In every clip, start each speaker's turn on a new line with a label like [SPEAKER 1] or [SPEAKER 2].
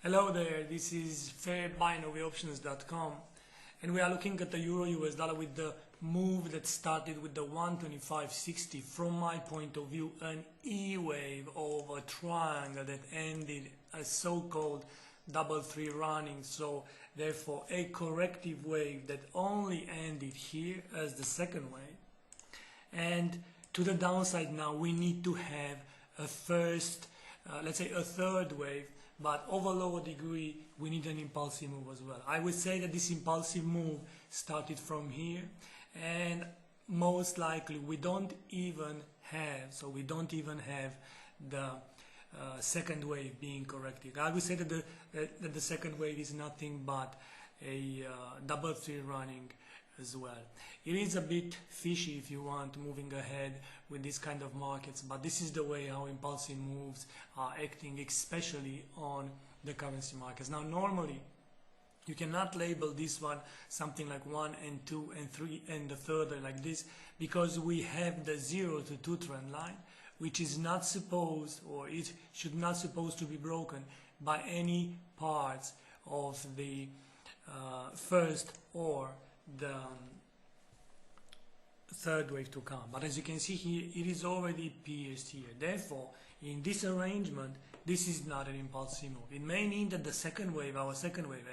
[SPEAKER 1] Hello there, this is fairbinaryoptions.com and we are looking at the Euro US dollar with the move that started with the 125.60. From my point of view, an E wave of a triangle that ended a so-called double three running, so therefore a corrective wave that only ended here as the second wave. And to the downside now we need to have a first, let's say a third wave, but of a lower degree we need an impulsive move as well. I would say that this impulsive move started from here, and most likely we don't even have the second wave being corrected. I would say that the second wave is nothing but a double three running as well. It is a bit fishy, if you want, moving ahead with this kind of markets, but this is the way how impulsive moves are acting, especially on the currency markets. Now normally you cannot label this one something like 1 and 2 and 3 and the third like this, because we have the 0 to 2 trend line, which is not supposed, or it should not supposed to be broken by any parts of the first or the third wave to come. But as you can see here, it is already pierced here. Therefore, in this arrangement, this is not an impulsive move. It may mean that the second wave, our second wave,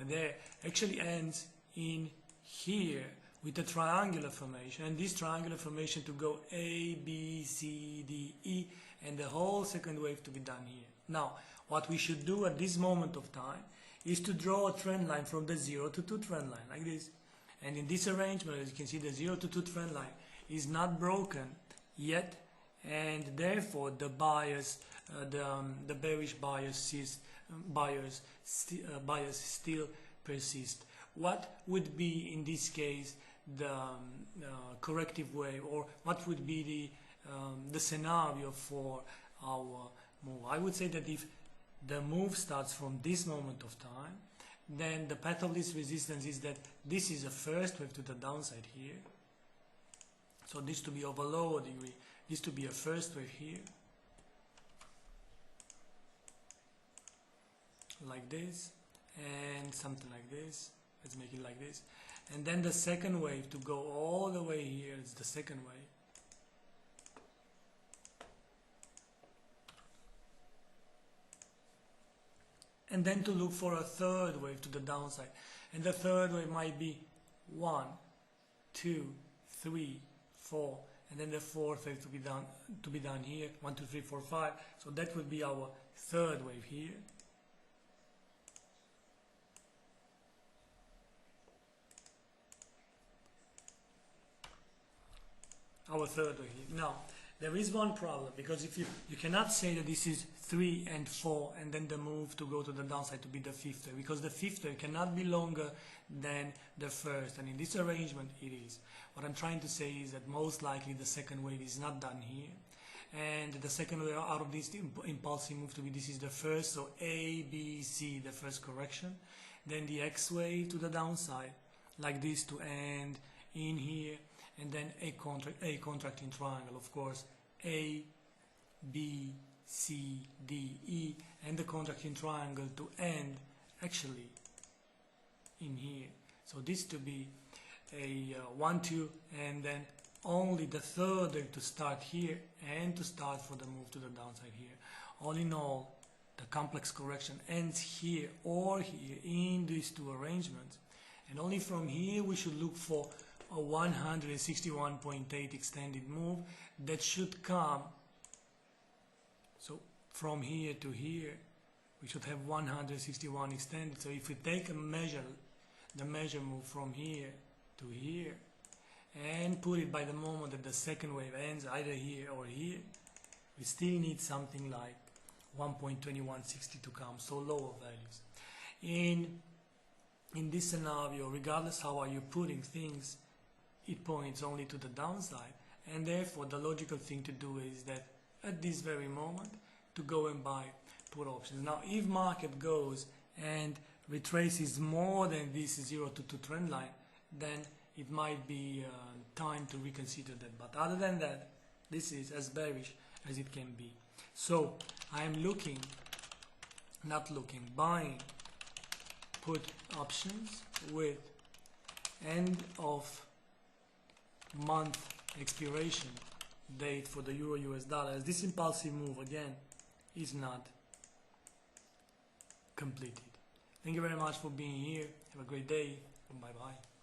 [SPEAKER 1] there actually ends in here with a triangular formation, and this triangular formation to go A, B, C, D, E, and the whole second wave to be done here. Now, what we should do at this moment of time is to draw a trend line from the 0 to 2 trend line, like this. And in this arrangement, as you can see, the 0 to 2 trend line is not broken yet, and therefore the bias, the bearish bias still persists. What would be in this case the corrective wave, or what would be the scenario for our move? I would say that if the move starts from this moment of time, then the path of this resistance is that this is a first wave to the downside here. So this to be of a lower degree, this to be a first wave here, like this, and something like this. Let's make it like this. And then the second wave to go all the way here is the second wave. And then to look for a third wave to the downside. And the third wave might be 1, 2, 3, 4, and then the fourth wave to be done here, 1, 2, 3, 4, 5. So that would be our third wave here. Our third wave here. Now, there is one problem, because if you cannot say that this is 3 and 4 and then the move to go to the downside to be the fifth wave, because the fifth wave cannot be longer than the first, and in this arrangement it is. What I'm trying to say is that most likely the second wave is not done here, and the second wave out of this impulsive move to be, this is the first, so A, B, C, the first correction, then the X wave to the downside, like this, to end in here, and then a contracting triangle, of course, A, B, C, D, E, and the contracting triangle to end actually in here. So this to be a 1, 2, and then only the third wave to start here and to start for the move to the downside here. All in all, the complex correction ends here or here in these two arrangements, and only from here we should look for a 161.8 extended move that should come. So from here to here we should have 161 extended. So if we take a measure, the measure move from here to here, and put it by the moment that the second wave ends either here or here, we still need something like 1.2160 to come, so lower values. In this scenario, regardless how are you putting things, it points only to the downside, and therefore the logical thing to do is that at this very moment to go and buy put options. Now if market goes and retraces more than this 0 to 2 trend line, then it might be time to reconsider that, but other than that, this is as bearish as it can be. So I am looking not looking, buying put options with end of month expiration date for the euro US dollar, as this impulsive move again is not completed. Thank you very much for being here. Have a great day. Bye bye.